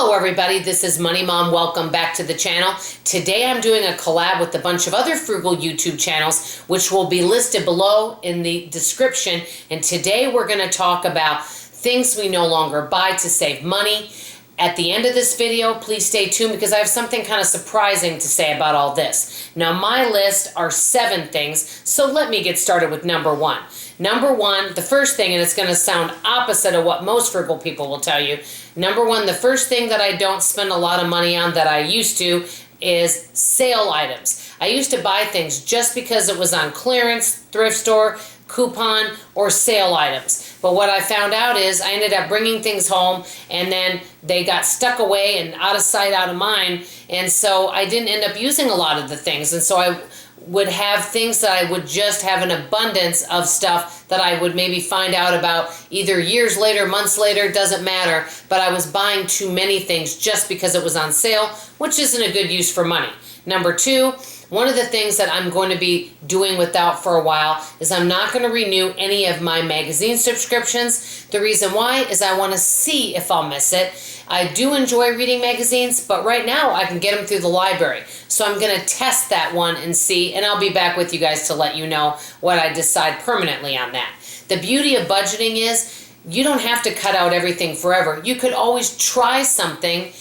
Hello everybody, this is Money Mom. Welcome back to the channel. Today I'm doing a collab with a bunch of other frugal YouTube channels, which will be listed below in the description. And today we're going to talk about things we no longer buy to save money. At the end of this video, please stay tuned because I have something kind of surprising to say about all this. Now my list are 7 things, so let me get started with number 1. Number 1, the first thing, and it's going to sound opposite of what most frugal people will tell you. Number 1, the first thing that I don't spend a lot of money on that I used to is sale items. I used to buy things just because it was on clearance, thrift store, coupon, or sale items. But what I found out is I ended up bringing things home and then they got stuck away and out of sight, out of mind. And so I didn't end up using a lot of the things. And so I would have things that I would just have an abundance of stuff that I would maybe find out about either years later, months later, doesn't matter. But I was buying too many things just because it was on sale, which isn't a good use for money. Number 2, one of the things that I'm going to be doing without for a while is I'm not going to renew any of my magazine subscriptions. The reason why is I want to see if I'll miss it. I do enjoy reading magazines, but right now I can get them through the library. So I'm going to test that one and see, and I'll be back with you guys to let you know what I decide permanently on that. The beauty of budgeting is you don't have to cut out everything forever. You could always try something,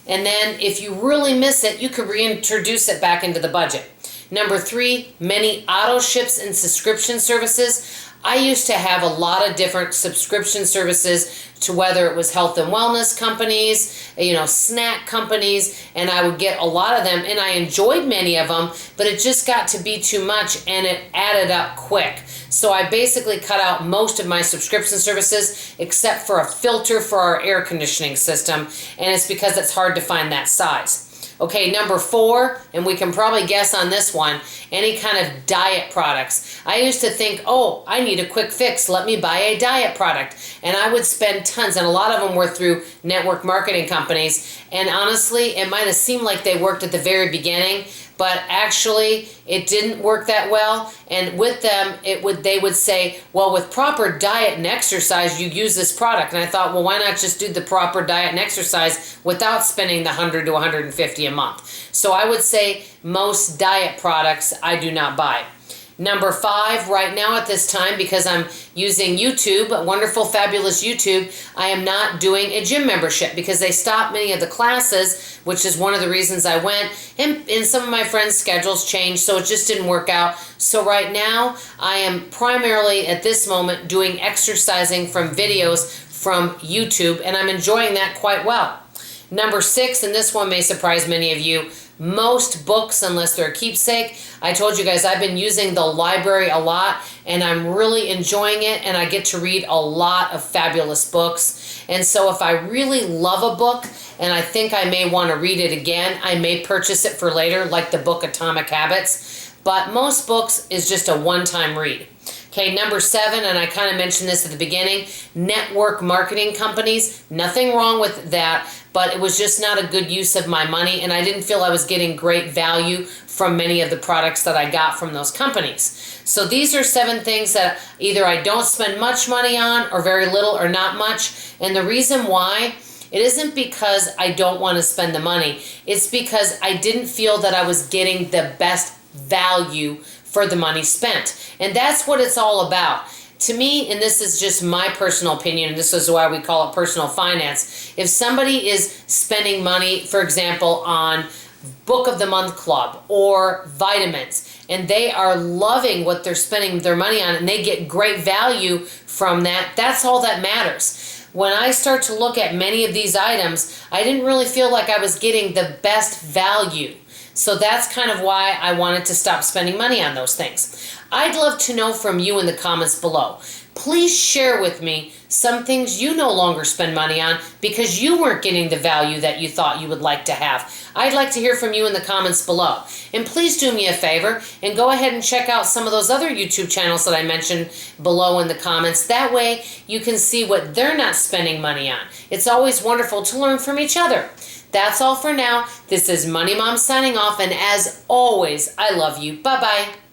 and then if you really miss it, you could reintroduce it back into the budget. Number 3, many auto ships and subscription services. I used to have a lot of different subscription services to whether it was health and wellness companies, snack companies, and I would get a lot of them, and I enjoyed many of them, but it just got to be too much and it added up quick. So I basically cut out most of my subscription services except for a filter for our air conditioning system, and it's because it's hard to find that size. Okay, number 4, and we can probably guess on this one, any kind of diet products. I used to think, oh, I need a quick fix, let me buy a diet product. And I would spend tons, and a lot of them were through network marketing companies. And honestly, it might have seemed like they worked at the very beginning, but actually it didn't work that well. And with them, they would say, well, with proper diet and exercise, you use this product. And I thought, well, why not just do the proper diet and exercise without spending the $100 to $150 a month? So I would say most diet products I do not buy. Number 5, right now at this time, because I'm using YouTube, wonderful, fabulous YouTube, I am not doing a gym membership because they stopped many of the classes, which is one of the reasons I went, and some of my friends' schedules changed, so it just didn't work out. So right now, I am primarily at this moment doing exercising from videos from YouTube, and I'm enjoying that quite well. Number 6, and this one may surprise many of you, most books, unless they're a keepsake. I told you guys I've been using the library a lot and I'm really enjoying it, and I get to read a lot of fabulous books. And so if I really love a book and I think I may want to read it again, I may purchase it for later, like the book Atomic Habits. But most books is just a one-time read. Okay, number 7, and I kind of mentioned this at the beginning, network marketing companies. Nothing wrong with that, but it was just not a good use of my money, and I didn't feel I was getting great value from many of the products that I got from those companies. So these are 7 things that either I don't spend much money on, or very little, or not much. And the reason why, it isn't because I don't want to spend the money. It's because I didn't feel that I was getting the best value for the money spent. And that's what it's all about. To me, and this is just my personal opinion, and this is why we call it personal finance, if somebody is spending money, for example, on Book of the Month Club or vitamins, and they are loving what they're spending their money on and they get great value from that, that's all that matters. When I start to look at many of these items, I didn't really feel like I was getting the best value. So that's kind of why I wanted to stop spending money on those things. I'd love to know from you in the comments below. Please share with me some things you no longer spend money on because you weren't getting the value that you thought you would like to have. I'd like to hear from you in the comments below. And please do me a favor and go ahead and check out some of those other YouTube channels that I mentioned below in the comments. That way you can see what they're not spending money on. It's always wonderful to learn from each other. That's all for now. This is Money Mom signing off, and as always, I love you. Bye-bye.